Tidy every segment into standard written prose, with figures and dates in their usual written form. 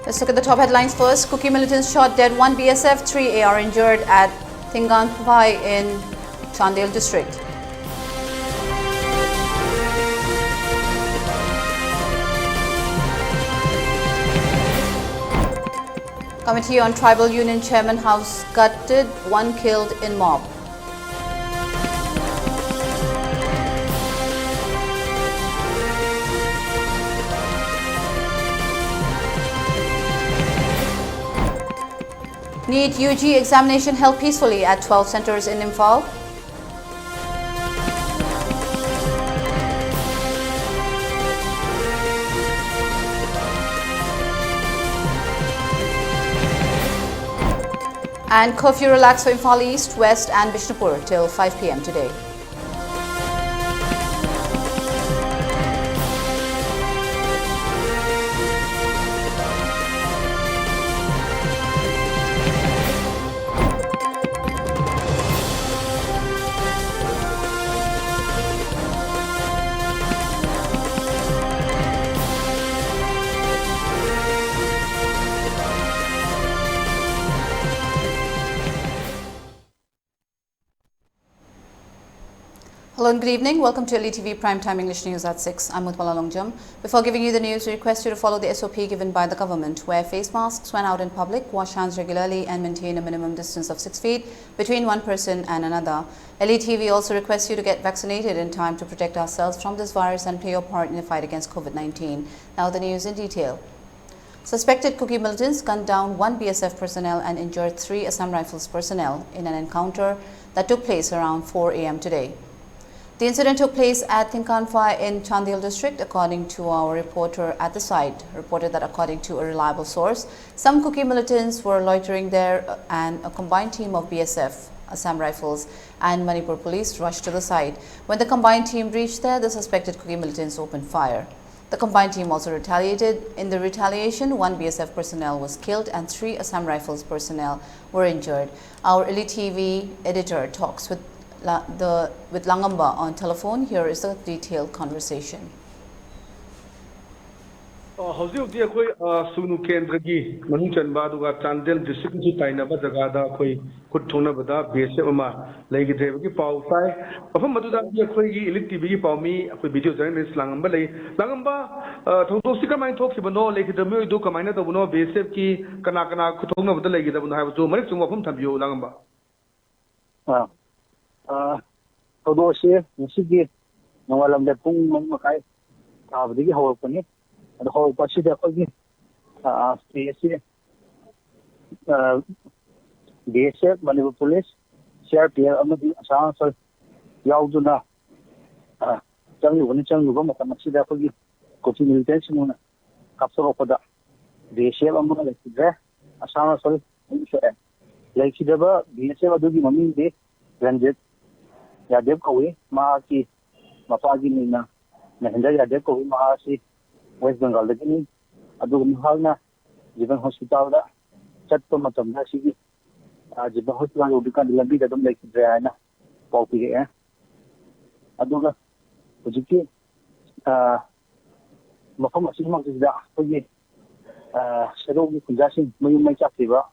Let's look at the top headlines first. Kuki militants shot dead 1 BSF, 3 AR injured at Thinganpai in Chandel district. Committee on Tribal Union Chairman House gutted, 1 killed in mob. NEET UG examination held peacefully at 12 centers in Imphal. And curfew relaxed for Imphal East, West and Bishnupur till 5 p.m. today. Hello and good evening. Welcome to ELITETV Primetime English News at 6. I'm Utpala. Before giving you the news, we request you to follow the SOP given by the government. Wear face masks when out in public, wash hands regularly and maintain a minimum distance of 6 feet between one person and another. ELITETV also requests you to get vaccinated in time to protect ourselves from this virus and play your part in the fight against COVID-19. Now the news in detail. Suspected Kuki militants gunned down 1 BSF personnel and injured 3 Assam Rifles personnel in an encounter that took place around 4 a.m. today. The incident took place at Thinganpai in Chandel district, according to our reporter at the site. Reported that according to a reliable source, some Kuki militants were loitering there and a combined team of BSF, Assam Rifles and Manipur police rushed to the site. When the combined team reached there, the suspected Kuki militants opened fire. The combined team also retaliated. In the retaliation, 1 BSF personnel was killed and 3 Assam Rifles personnel were injured. Our ELITETV editor talks with Langamba on telephone. Here is the detailed conversation. Hauji akoi sunu kendra gi manung chanba duga Chandel district ji taina ba jaga da akoi khut thona bada base ma legi deba gi pau sai afam maduda gi akoi gi ELITETV gi pau mi akoi video journalist langamba lei langamba thongtok sika mai thok sibano legi da mi do kamaina da buno base ki kana khut thona bada legi da buno ha bu mari chung afam thambiyo langamba Todosi musigi nawalam da pung makai abdigi hawapani ado hawapasi da kogi PSC BSF Manipur police CRPF amadi asang sal yauduna changu matamasi da kogi Kuki militants muna kapsaro pada BSF amuna lekidre asang sal lekidaba BSF adugi mami de Ranjit Yadev Kawi, Mahaki, Mapagi Nina, Nahinda Yadev Kawi, Mahasi, West Bengal, the Guinea, Adu Muhalna, Jiban Hospital, Chatto Matam, Nasi, Jiban Hospital will become the Lambi that don't like Diana, Poppy, Aduga, Ujiki, Mafama Simak is that for you. Shadow Kunjasin, Mayumai Chakiva,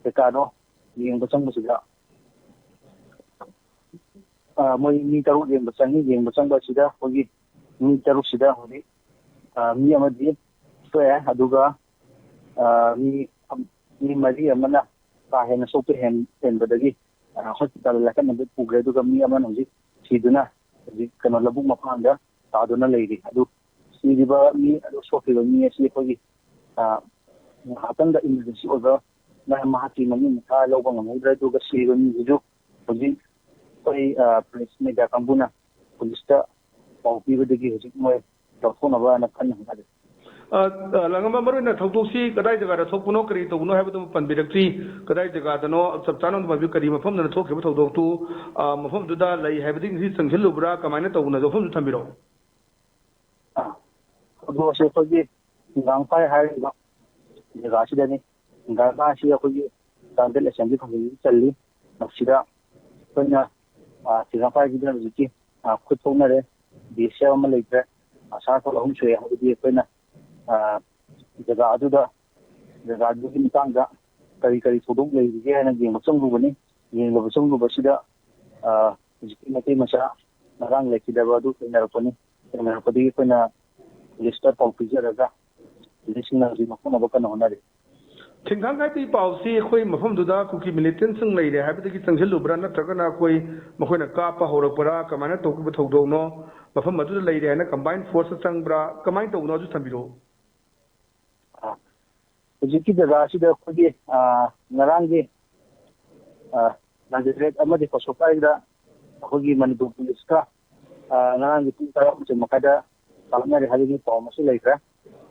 Pecado, the Embasang was that. Moi ni taru yang besang basida hogi ni taru sida hogi mi amadi so aduga ni mari amana ka hena sope hen badagi hospital la kan be pugre aduga mi amana hogi siduna hogi kana labu mapanga taduna leiri adu sidiba mi adu sope mi asi hogi hatanda emergency order na mahati mani ka lawang ngamudra aduga sidiba mi ju hogi koi police media kambuna police ta paupi bedagi hojik moi telefon aba na kan hade langamba maruna thokdosi kadai jaga da thokpuno kari to no habatu panbirakti kadai jaga da no sabchano ma bi kari mafam na thokhe thokdok tu mafam du da lai habadi si sanghilu bra kamaina to na jofum thambiro do se to ji gang pai hai ba jaga si da ni ga ba si ko ji Chandel assembly committee challi sida kanya Thinganpai gi da ji khut thona re BSF ma leitre asa ko lahum chhe ha di koina jaga adu da जगह की करी करी थोड़ों लेके है ना game बच्चों बने game बच्चों बसीदा जिसकी मते मशा नारांग लेके दबादू नरपनी कोई ना लिस्ट पर पॉपुलर रहा लिस्ट ना जी मखों नबका ना होना रे थिंगांग का ती पाउसी कोई मफम दुदा कुकी मिलिटेंट संग लेरे है बदगी चंगलुब्रा नत्रगना कोई मखोना कापा होरकपरा कमाना तोकब थौदोनो मफम मदुदा लेरे है ना कंबाइंड फोर्स चंगब्रा कमाइन तौनो जु थंबिरो जिसकी जगह से देखोगे नारांग के मजिस्ट्रेट अमदी पशुपाइदा अखोगी मणिपुर पुलिस का नारांग की तरफ से मकादा पालना रहा है पाव मसे लेकर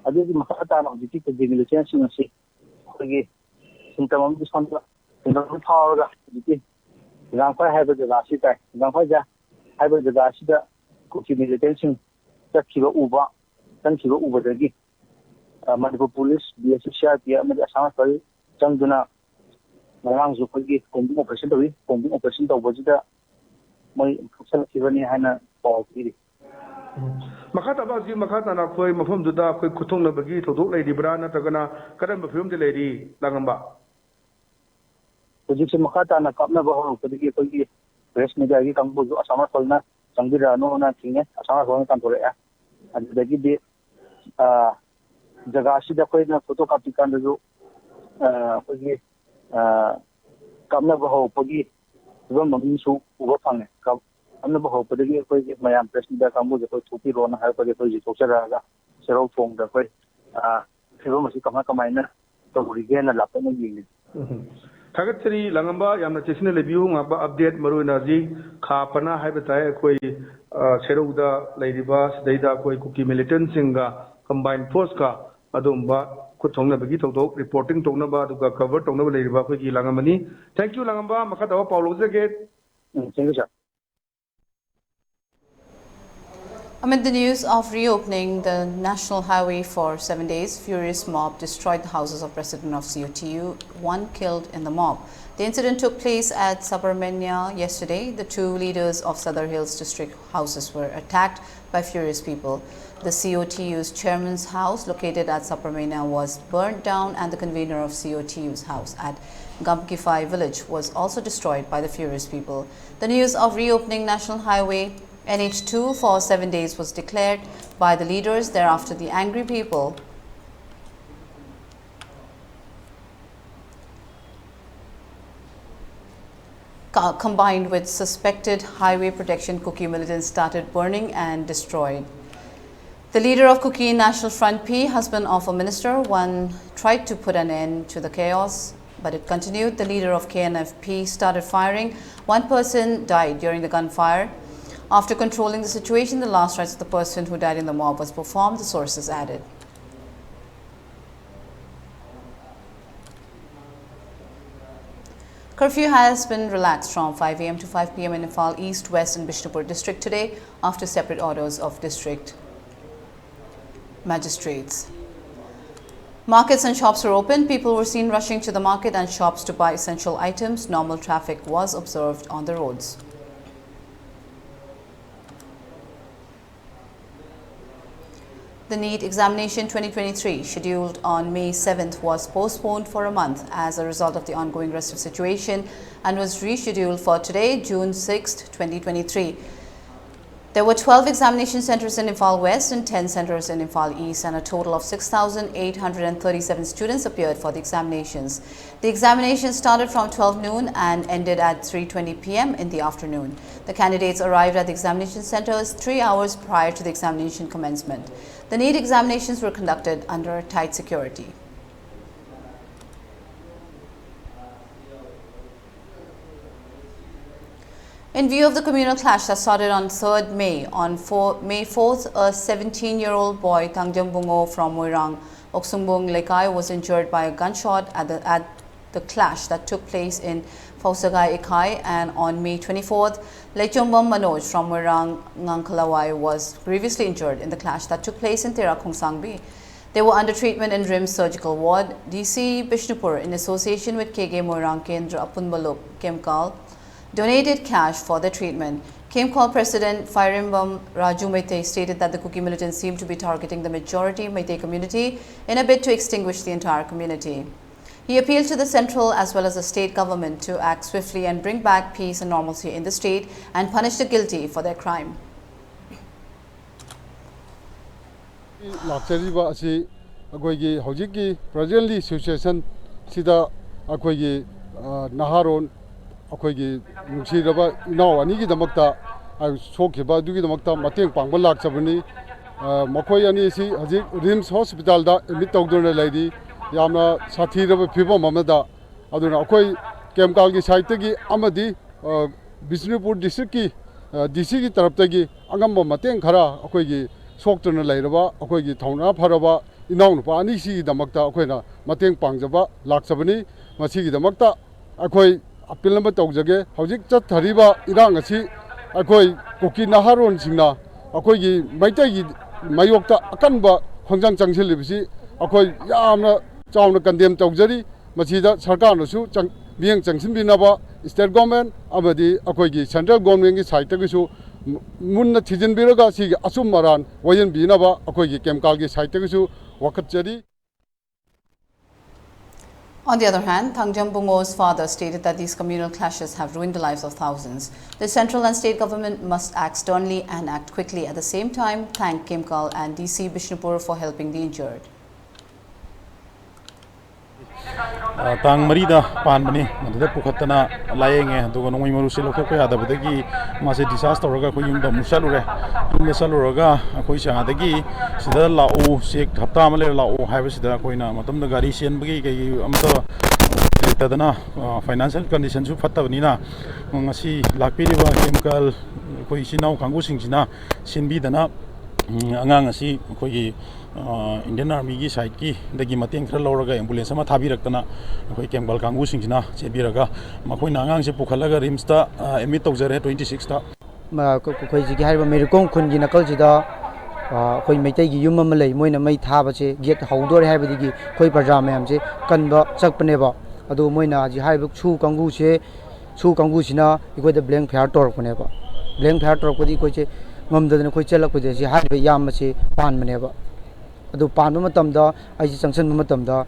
अभी मकाता ना जिसकी जिमिलिटेंट सिंह अखोगी सिंटम की संग सिंटम फावगा जिसकी गांफा है जगह से का गांफा जा है जगह से कुकी मिलिटेंट सिंह तक उबा दगी Manipur Police, BSCRP, Assam Police, Changduna, Marang Zukogi, Combing Operation to Wajida, my Sivani Hana, Paul Giri. Makata Bazi Makata Nakoi, Mafum Duda, Kutuna Bagi, to do Lady Brana, Tagana, Kadam Film the Lady, Langamba. Position Makata and a Kapna Baho, Podi, Press Media, Kambu, Assam Polna, Sangida, no one thing, Assam Polna Kantorea, and the Gidi. जगह से कोई ना photo copy करने जो कोई कमना बहु पगी जो मम्मी सु उबा फांगे कमना बहु पगी कोई मयाम प्रेस मीडिया कामू जो कोई छुपी रोना है कोई जितो से रहेगा सेरो फोंग दा कोई फिर मसी कमा कमाइना तो बुरीगे ना लापे में गिंगे थागतरी लंगंबा यामना चेसिने लेबियु ngaba update maruina ji khapana hai bataye koi serouda leiriba sidaida koi kuki militant singa combined force ka adumba kuthongna bagi tawdo reporting tongna ba duga cover tongna ba leiriba koi gi langamani thank you langamba makata paulo jage thank you sir. Amid the news of reopening the national highway for 7 days, furious mob destroyed the houses of president of COTU, one killed in the mob. The incident took place at Sabarmania yesterday. The two leaders of Sadar Hills district houses were attacked by furious people. The COTU's chairman's house located at Sabarmania was burnt down and the convener of COTU's house at Gamkifai village was also destroyed by the furious people. The news of reopening national highway NH2 for 7 days was declared by the leaders. Thereafter, the angry people combined with suspected highway protection Kuki militants started burning and destroyed. The leader of Kuki National Front P, husband of a minister, tried to put an end to the chaos, but it continued. The leader of KNFP started firing. One person died during the gunfire. After controlling the situation, the last rites of the person who died in the mob was performed, the sources added. Curfew has been relaxed from 5 a.m. to 5 p.m. in Imphal East, West and Bishnupur district today after separate orders of district magistrates. Markets and shops were open. People were seen rushing to the market and shops to buy essential items. Normal traffic was observed on the roads. The NEET examination 2023, scheduled on May 7th, was postponed for a month as a result of the ongoing restrictive situation and was rescheduled for today, June 6th, 2023. There were 12 examination centers in Imphal West and 10 centers in Imphal East, and a total of 6,837 students appeared for the examinations. The examination started from 12 noon and ended at 3:20 p.m. in the afternoon. The candidates arrived at the examination centers 3 hours prior to the examination commencement. The NEET examinations were conducted under tight security. In view of the communal clash that started on 3rd May, on May 4th, a 17-year-old boy, Tangjam Bungo from Moirang, Oksungbung Lekai, was injured by a gunshot at the clash that took place in Fausagai Ikai, and on May 24th, Lechombam Manoj from Moirang Ngangkalawai was grievously injured in the clash that took place in Terakung Sangbi. They were under treatment in RIMS Surgical Ward. DC Bishnupur, in association with KG Moirang Kendra Apunbaluk Kemkal, donated cash for their treatment. KMCOL President Fairimbam Raju Meitei stated that the Kuki militants seem to be targeting the majority Meitei community in a bid to extinguish the entire community. He appealed to the central as well as the state government to act swiftly and bring back peace and normalcy in the state and punish the guilty for their crime. Presently situation sida akoigi naharon akoigi nuksiraba inaw ani gi damakta sokhiba dugi damakta mateng pangba lakchabani makoi ani si hajik rims hospital da admit tawdona laidi yamna sathiraba phibam amada aduna akoi KMCOL gi site gi amadi Bishnupur district ki DC gi tarapta gi angamba mateng khara akoigi soktuna lairaba akoigi thauna pharaba inaw nupa ani si damakta akoina mateng pangjaba lakchabani masi gi damakta akoi appeal number tawjage hojik chat thariba irang asi akoi Kuki naharon singna akoi gi maitai gi mayokta akanba hongjang changsilibisi akoi yamna chawna condemn tawjari masida sarkar nasu biang changsinbinaba state government amadi akoi gi central government gi side tagisu munna thijinbiraga si asum maran wayen binaba akoi gi KMCOL gi side tagisu wakatjari. On the other hand, Thangjam Bungo's father stated that these communal clashes have ruined the lives of thousands. The central and state government must act sternly and act quickly. At the same time, thank KMCOL and DC Bishnupur for helping the injured. Tang Marida Panbani, the Pukatana lying and Dogonoi Marusil Adabagi, Masi disaster Roga, Kuyum Musalure, Musaluraga, Akoisha Adagi, Sida Lao, Sik, Hatamale Lao, Havasida Koina, Matam the Garisian Bagi, Amto Tadana, financial conditions of Fatavanina, Masi, Lakpiriva, KMCOL, Koishina, Kangusingina, Sinbidana, Angangasi, Koyi. Indian Army gi side ki dagi mateng khra lawraga ambulance ma thabirakna khoi KMCOL kangu singina chebiraga makhoi nangang se pukhalaga rims ta emit tawjare 26 ta khoi ji gi haiba merikong khun gi nakal jida khoi meitai gi yum ma lei moina mai thaba che gate haudore haiba digi khoi parja mayam che kanba chakpane ba adu moina ji haiba chu kangu sina ikoi da blank fire tor kone ba blank fire tor ko di koi che ngamdadna khoi chelak ko je haiba yam ma che pan mane ba adu pan matamda ai junction matamda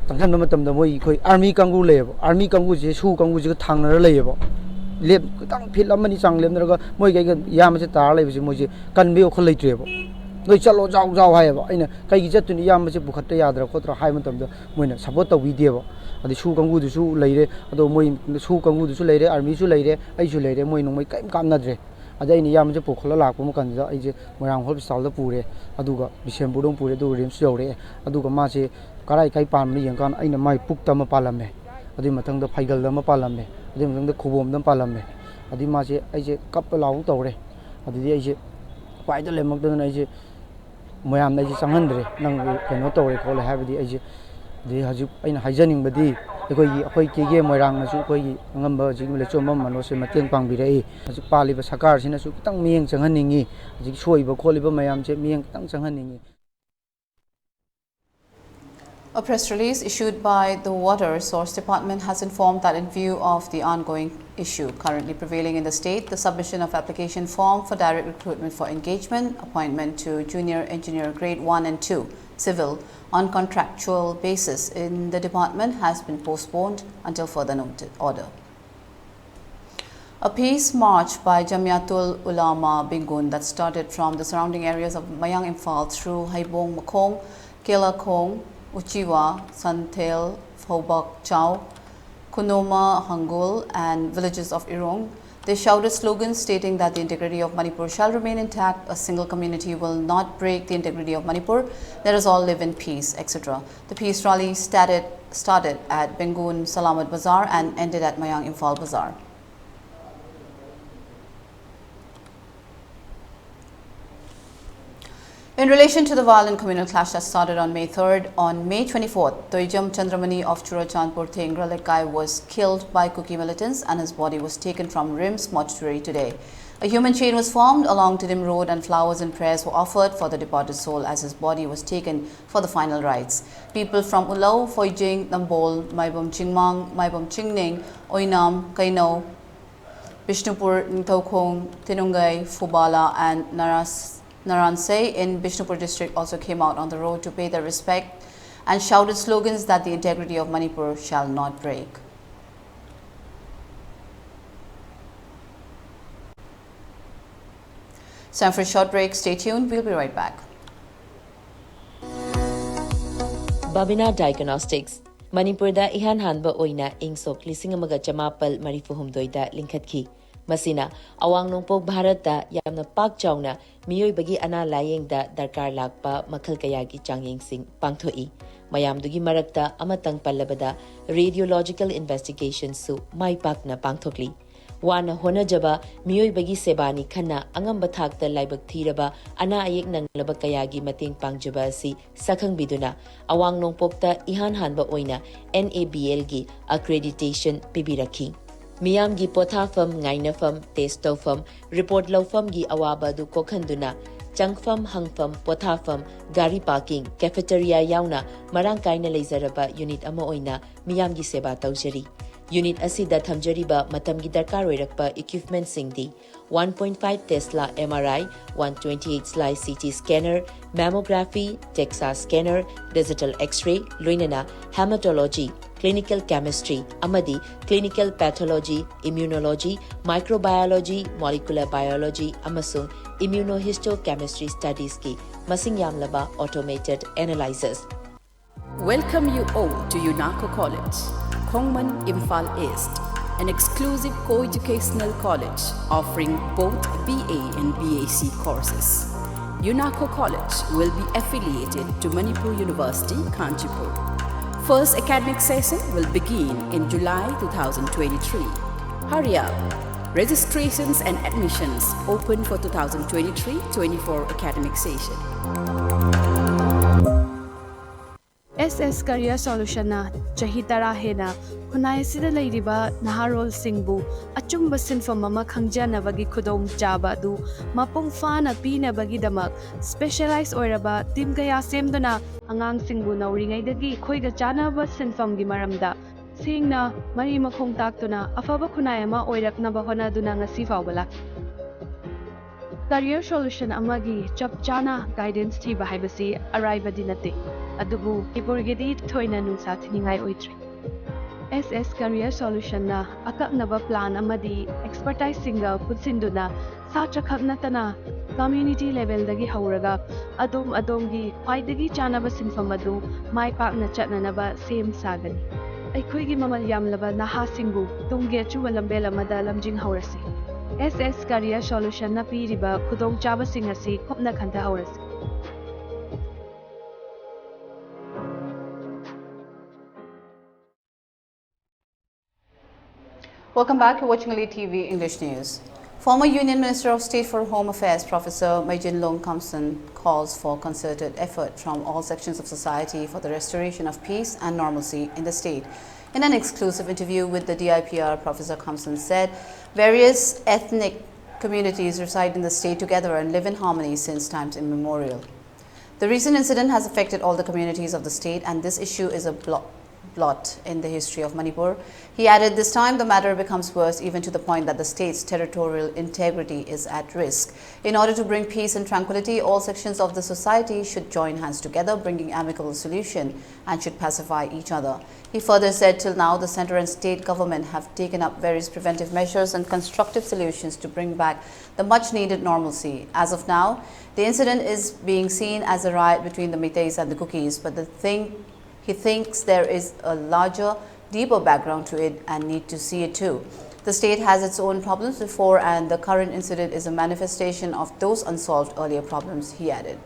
tangsan matamda moi khoi army kangu lebo army kangu je su kangu je thangna lebo lep tang phil amani chang lemnaga moi gai yam je tar lebi je moi je kanbi khol leitrebo noi chalo jaw hai ba aina kai gi jatuni yam je bukhatta yadra khotra hai matamda moina support tawi debo adi su kangu du su leire adu moi su kangu du su leire army su leire ai su leire moi nong mai kai kam nadre Ada ini yam je pokhola lakpa ma kan ja ai je Moirang hospital da pure aduga Bishenpur dong pure du rims yore aduga ma se karai kai pan ni yang kan aina mai pukta ma palame adi mathang da phaigal da ma palame adi mathang da khobom da palame adi ma se ai je kap laung tawre adi ai je pai da lemak da ai je moyam ai je sanghandre nang keno tawre khole habidi ai je de haju aina haijaning badi akoi ke Moirang na su koi ngamba ji le chom mano se mateng pangbirei haju pali ba sakar sina su kitang mieng changhaningi ji soiba kholiba mayam che mieng kitang changhaningi. A press release issued by the Water Source Department has informed that in view of the ongoing issue currently prevailing in the state, the submission of application form for direct recruitment for engagement, appointment to junior engineer grade 1 and 2, civil, on contractual basis in the department has been postponed until further order. A peace march by Jamiatul Ulama Bingun that started from the surrounding areas of Mayang Imphal through Haibong Makong, Kelakong, Uchiwa, Santel, Phobak Chau, Kunoma, Hangul and villages of Irong. They shouted slogans stating that the integrity of Manipur shall remain intact, a single community will not break the integrity of Manipur, let us all live in peace, etc. The peace rally started at Bengun Salamat Bazaar and ended at Mayang Imphal Bazaar. In relation to the violent communal clash that started on May 3rd, on May 24th, Toijam Chandramani of Churachandpur Thengra Lekai was killed by Kuki militants and his body was taken from Rims mortuary today. A human chain was formed along Tidim Road and flowers and prayers were offered for the departed soul as his body was taken for the final rites. People from Ulau, Foijing, Nambol, Maibom Chingmang, Maibom Chingning, Oinam, Kaino, Bishnupur, Ningthaukhong, Tinungai, Fubala and Naransay in Bishnupur district also came out on the road to pay their respect and shouted slogans that the integrity of Manipur shall not break. It's time for a short break. Stay tuned. We'll be right back. Babina Diagnostics Manipur da ihan hanba oina ingsok lising amaga chamapal marifuhumdoi da linkhatki. Masina awang nongpok Bharat da yamna pak chawna miyoi bagi ana layeng da darkar lakpa makhal kaya gi changyeng sing pangthoi. Mayamdugi marakta amatang pallabada radiological investigation su mai pak na pangthokli. Wana hona jaba miyoi bagi sebani khana angam bathak da laibak thiraba ana ayek nang labak kaya gi mating pangjaba si sakhang biduna awang nongpok ta ihan hanba oina NABL gi accreditation pibirakhi. Miyam gi pothafam ngainafam testofam report lawfam gi awaba du kokhanduna changfam hangfam pothafam gari parking cafeteria yauna marang kaina leizaraba unit ama oina miyam gi seba tawjari. Unit asida thamjariba matamgi darkar oirakpa equipment singdi 1.5 Tesla MRI, 128 slice CT scanner, mammography, DEXA scanner, digital X-ray, loinana hematology, clinical chemistry, amadi clinical pathology, immunology, microbiology, molecular biology, amasung immunohistochemistry studies ki masing yamlaba automated analyzers. Welcome you all to UNACO College, Kongman Imphal East, an exclusive co-educational college offering both BA and BAc courses. UNACO College will be affiliated to Manipur University, Kanchipur. First academic session will begin in July 2023. Hurry up! Registrations and admissions open for 2023-24 academic session. SS Career Solution na Chahitara Hena Hunai Sida Ladiba Naharol Singbu Achumba Sinfam Mama Kangjana Bagi Kudong Jaba du Mapung Fana Pina Bagi Damak Specialized Oiraba Tim Gaya Semdana Angang Singbu na Ringay Dagi Koiga Jana Bas Sinfam Gimaramda Sing na Marima Kong Taktuna Afaba Kunayama Oirak Nabahona Dunanga Sifawala Career Solution Amagi Chap Jana Guidance Tiba Haibasi Arriva Dinate Adubu Ipurgedi Toina Nusa Tiningai Oitri. SS Career Solution na Akak Naba Plan Amadi Expertise Single Putsinduna Sacha Kaknatana Community Level Dagi Hauraga Adom Adomgi Paidagi Chanaba Sinfamadu Mai Pak na Chatna Naba Same Sagani. Aikuigi Mamal Yamlaba Naha Singbu Tungge Chualambela Madalam Jing Haurasi. SS Career Solution na Piriba Kudong Chaba Singasi Kopna Kanta Haurasi. Welcome back. You're watching ELITETV English News. Former Union Minister of State for Home Affairs, Professor Maijin Long Kamsan, calls for concerted effort from all sections of society for the restoration of peace and normalcy in the state. In an exclusive interview with the DIPR, Professor Kamsan said various ethnic communities reside in the state together and live in harmony since times immemorial. The recent incident has affected all the communities of the state, and this issue is a blot in the history of Manipur. He added, this time the matter becomes worse, even to the point that the state's territorial integrity is at risk. In order to bring peace and tranquility, all sections of the society should join hands together, bringing amicable solution, and should pacify each other. He further said, till now, the centre and state government have taken up various preventive measures and constructive solutions to bring back the much-needed normalcy. As of now, the incident is being seen as a riot between the Meiteis and the Kukis, but he thinks there is a larger, deeper background to it and need to see it too. The state has its own problems before, and the current incident is a manifestation of those unsolved earlier problems, he added.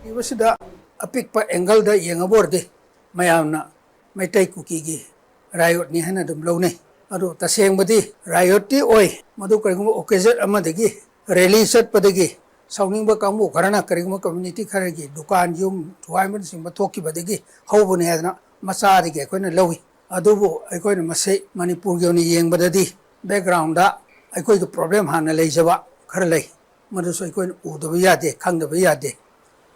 Apikpa angle da yengaborde mayamna Meitei Kukigi riot ni hana dum lone adu tasengbadi riot ti oi madu karigum occasion amadagi rally set padagi Sounding Bakamu, Karana, Karima community Karagi, Dukan, Yum, Twyman, Simbatoki Badigi, Hobunadna, Masari, Kona Lowy, Adobo, I coin Masay, Manipur Yang Badadi, background that I coin the problem Hana Lejava, Karlay, Madus I coin Udoviyade, Kanga Viyade,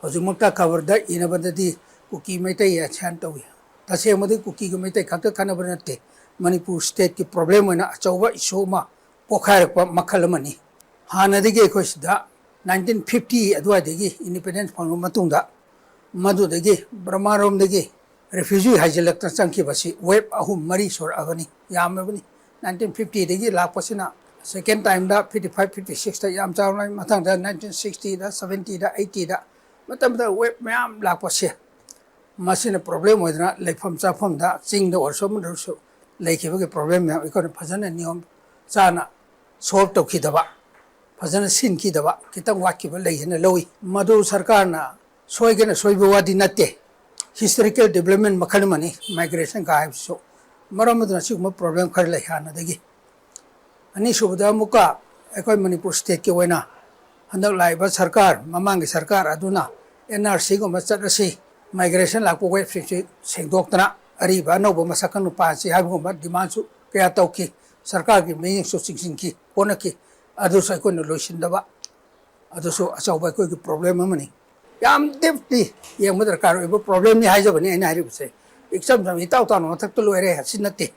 Ozumaka covered that in a Badadi, Kuki Mete Chantowi. The same with the Kuki Mete Kata Kanabanate, Manipur state ki problem oina achauba issue ma pokhairpa makhal amani hanadigi ekhoi sida 1950 adwadagi independence phangba matungda madudagi brahmarom dagi refugee hajelakta changki basi web ahum mari sor agani yamabani 1950 dagi lakpasina second time da 55 56 da yam chawlai mathang da 1960 da 70 da 80 da matam da web mayam lakpase masina problem oidna leifam chafam da ching da orso mun so leikhiba ke problem ya ikon phajana niyom chana solve to khidaba phajana sin khidaba kitang wakki ba leihena loi madu sarkar na soigena soiba wadi natte historical development makhal mani migration ka hai so maramudna sigma problem khar lai hana dagi ani subda muka ekoi Manipur state ke waina handak laiba sarkar mamang sarkar aduna NRC go machatasi migration lakpo web sengdoktana ariba no masakan pa si habu ma demand su kaya tauki sarkar ki meaning so sing ki konaki adu sa ko no loisin daba adu so asau ba ko ki problem amani yam deeply yang madar karo ibo problem ni haja bani ani hari bse exam sam itau ta no tak to loire sinate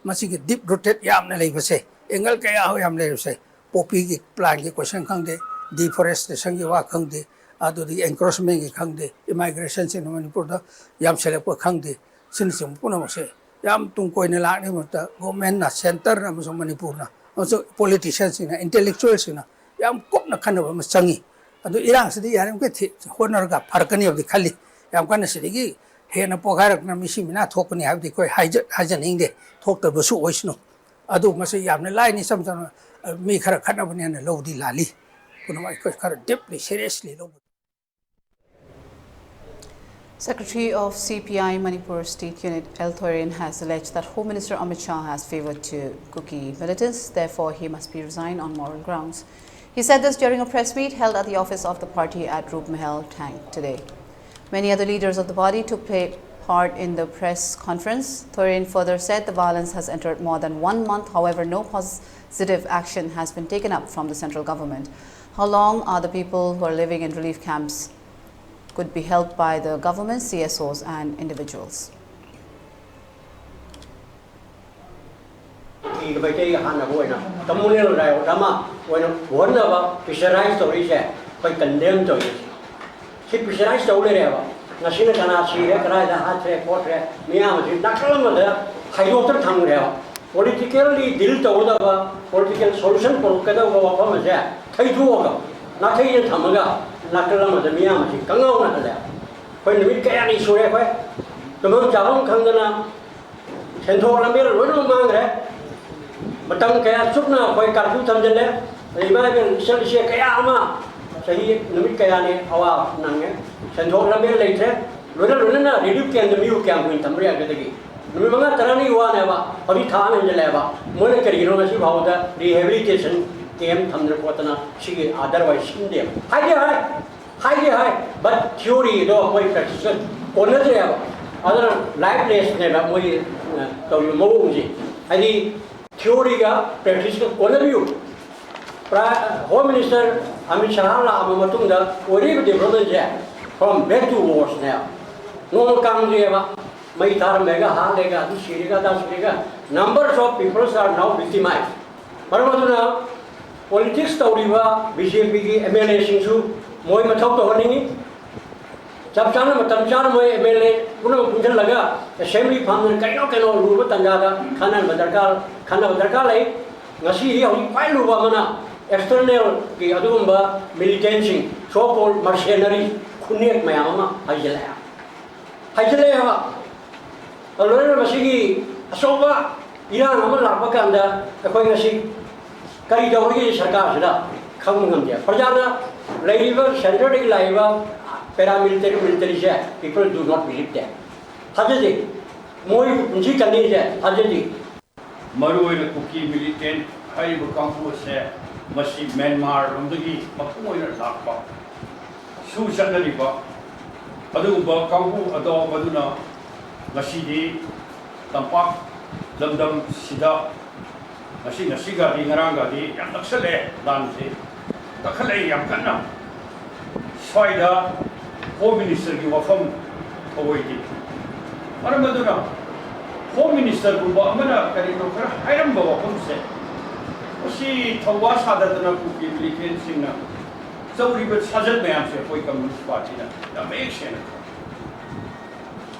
masi ki deep rooted yam na lei bse engal kaya ho yam lei bse popi ki plan ki question khang de deforestation ki wa khang de adu di encroachment ki khang de immigration sin Manipur da yam sele ko khang de sin sim puno se yam tung koi ne la ni mata government na center na so Manipur na so politicians na intellectuals na yam kop na khan ba ma changi adu irang sidi yaram ke thi honor ga farkani of the khali yam kan sidi gi he na pokarak na misi mina thokni ha di koi haja ning de thok ta bu su oisno adu ma se yam ne lai ni sam sam mi khara khana bani na lo di lali kuno mai ko khara deeply seriously lo. Secretary of CPI Manipur State Unit L. Thorin has alleged that Home Minister Amit Shah has favoured to Kuki militants, therefore he must be resigned on moral grounds. He said this during a press meet held at the office of the party at Roop Mahal Tank today. Many other leaders of the body took part in the press conference. Thorin further said the violence has entered more than 1 month, however no positive action has been taken up from the central government. How long are the people who are living in relief camps could be helped by the government, CSOs and individuals? Politically deal to political solution for Kada Wapamaja, Kaituoga, Nakayan Tamaga, Nakalama, the Miyamachi, Kangana. When we carry Surekwe, the Montavan Kangana, Sentora Miller, Ronald Mangre, Matanka Sukna, Kaku Tandele, the American Selisha Kayama, Sahi, Numikayani, our Nanga, Sentora Miller later, Runa, Reduke and the Mu Camp in Tamria Gadagi. Remember Tarani one ever, Habitan and the Leva, Monetary University of the rehabilitation came from the Kotana, she otherwise in them. High, but theory, though, my practice, other life place never we Moji. I think theory practice one of you. Home Minister Amit Shah Amamatunda, whatever the brother from back to wars now. No country ever. Numbers of people are now victimized. Paramaduna politics Tauriva, BJP, MLA Shinsu, Moy Matau Honing, Chapchana Matamchana, MLA, Puna Laga, Assembly Pam, Kaino, Ruba Tangaga, Kanan Badakal, Kana Badakale, Nasi, Pailuamana, external Adumba, militancy, so called mercenary, Kuniak Mayama, Hajalea. Already, Masigi, Asoba, Iran, Lapakanda, the Koyasi, Karidori, Sakasada, Kamungamia, Pajana, Laiva, Central Laiva, paramilitary military jet, people do not believe that. Hajadi, Moy Jikanisha, Hajadi. Maru Kuki militant, I will come to say, Masi Myanmar, Rundagi, Papuina Lapa, Susan River, Aduba, Kampu, Ado, Maduna. Masidi tampak lamdam sida masi nasiga di ngaranga di yang naksale lanse takhale yang kanna soida Home Minister ki wafam awoiti maramaduna Home Minister Bumba Amana Karino Hiram Bawa Homse. She Tawa Sadana Kuki Militant Singer. So we would Sajat Mayamse, Hoi Communist Party, the Mason.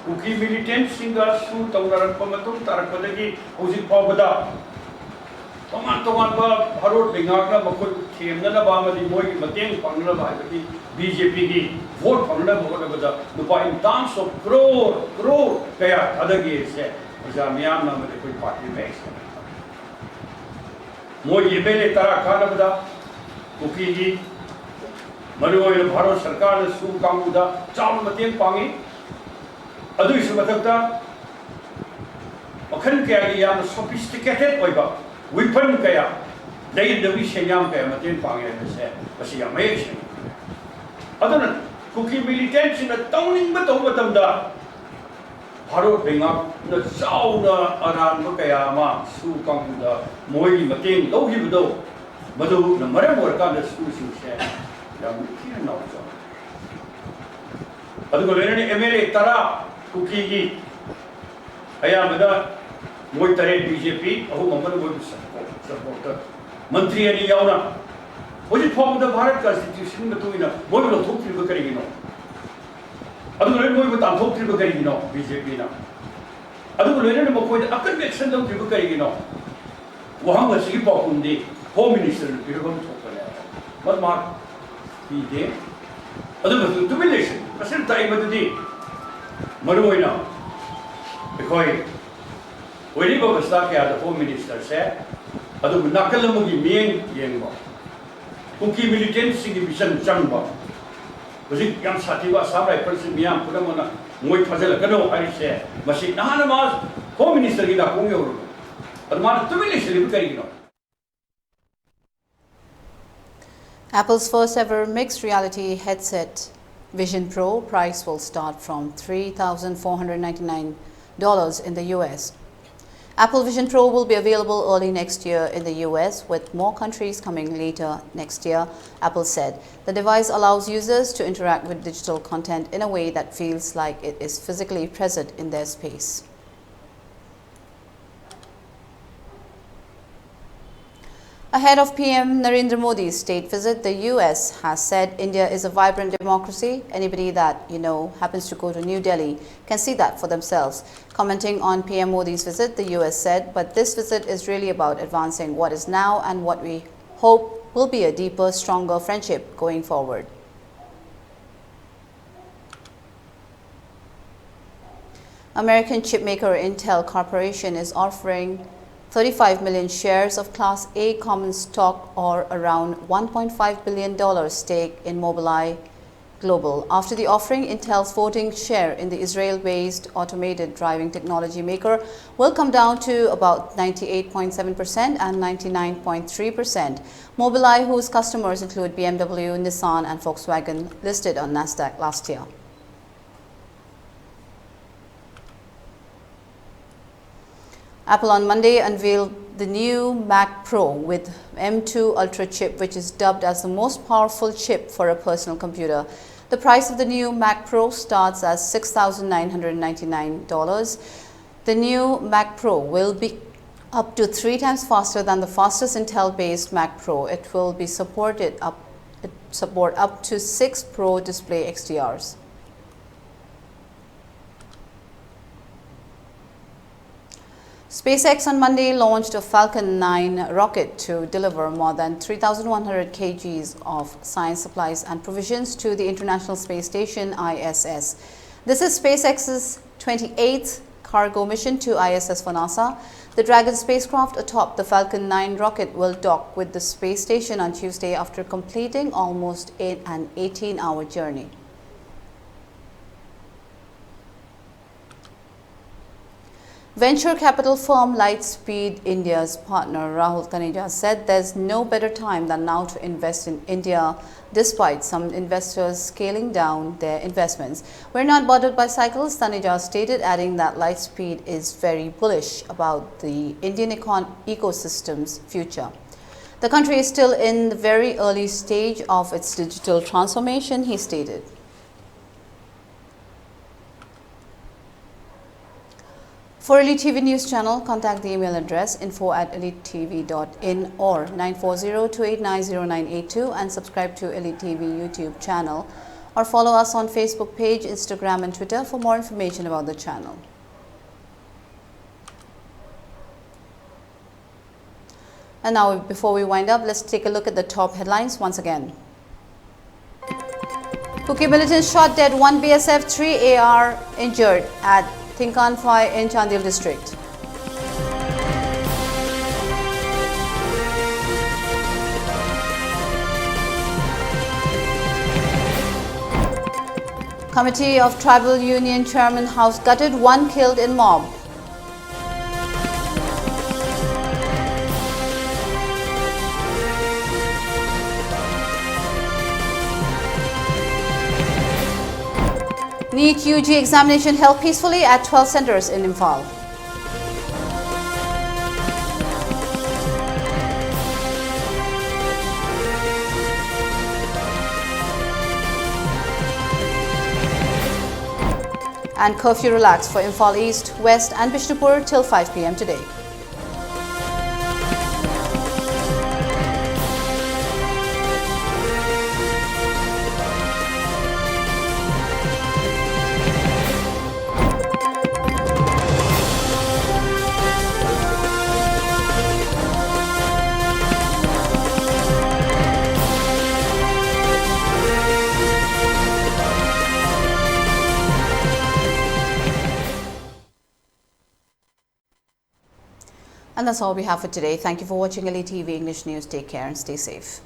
Kuki Militant Singer, Su Tawara Pamatum, Tarapadagi, Uzi Pabada. Toman Harod Bingaka, Makut, Tiamana Bama, the Moy, Matin, Pangala, BJP, vote Pangala, the point in terms of crore, Kaya, other gates, Jamiam, the party makes. Moy Yebele Tarakanabada, Kuki, Maru Baro Sarkar, Su Kamuda, Cham Matin Pangi, Adu Sumatata, Okan Kaya, sophisticated Oiba. Weapon kaya, they the vision young kaya, Matin Pang and said, but she amazing. Other cookie militants in a towning but over them da. Haro bring up the sauna around Mukayama, Su Kamuda, Moi Matin, low him though. Madu, the Maramor kind of school should say, young kid now. Other Emily Tara, cookie. I am the Moitare BJP, who Mamma would support Mantri and Yauna. Was it formed the Bharat Constitution between a model of Hokri Bukarino? Other than with Hokri Bukarino, BJP now. Other than Mokoid, after the extent of Bukarino, Wahanga Sipakundi, Home Minister, what mark he did? Other than humiliation, a certain time of the day. Maruina, because when you was stuck at the Home Minister said, I do Nakalamugi mean Yengo. Cookie militant significant Jamba. Was it Yam Sativa Sarai person Miam Pudamana, Moy Pazelakano, I said, Machine Nanamas, Home Minister in a Pungo. But man, 2 million. Apple's first ever mixed reality headset Vision Pro price will start from $3,499 in the US. Apple Vision Pro will be available early next year in the US, with more countries coming later next year, Apple said. The device allows users to interact with digital content in a way that feels like it is physically present in their space. Ahead of PM Narendra Modi's state visit, the US has said India is a vibrant democracy. Anybody that, happens to go to New Delhi can see that for themselves. Commenting on PM Modi's visit, the US said, but this visit is really about advancing what is now and what we hope will be a deeper, stronger friendship going forward. American chipmaker Intel Corporation is offering 35 million shares of Class A common stock, or around $1.5 billion stake in Mobileye Global. After the offering, Intel's voting share in the Israel-based automated driving technology maker will come down to about 98.7% and 99.3%. Mobileye, whose customers include BMW, Nissan and Volkswagen, listed on Nasdaq last year. Apple on Monday unveiled the new Mac Pro with M2 Ultra chip, which is dubbed as the most powerful chip for a personal computer. The price of the new Mac Pro starts at $6,999. The new Mac Pro will be up to 3 times faster than the fastest Intel-based Mac Pro. It will be support up to 6 Pro display XDRs. SpaceX on Monday launched a Falcon 9 rocket to deliver more than 3,100 kgs of science supplies and provisions to the International Space Station ISS. This is SpaceX's 28th cargo mission to ISS for NASA. The Dragon spacecraft atop the Falcon 9 rocket will dock with the space station on Tuesday after completing almost an 18-hour journey. Venture capital firm Lightspeed India's partner Rahul Taneja said there's no better time than now to invest in India, despite some investors scaling down their investments. We're not bothered by cycles, Taneja stated, adding that Lightspeed is very bullish about the Indian ecosystem's future. The country is still in the very early stage of its digital transformation, he stated. For ELITETV News Channel, contact the email address info@elitetv.in or 9402890982 and subscribe to ELITETV YouTube channel or follow us on Facebook page, Instagram and Twitter for more information about the channel. And now, before we wind up, let's take a look at the top headlines once again. Kuki militants shot dead 1 BSF, 3 AR injured at Tinkanfai in Chandil district. Committee of Tribal Union Chairman House gutted, 1 killed in mob. NEET UG examination held peacefully at 12 centers in Imphal. And curfew relaxed for Imphal East, West and Bishnupur till 5 p.m. today. And that's all we have for today. Thank you for watching ELITETV English News. Take care and stay safe.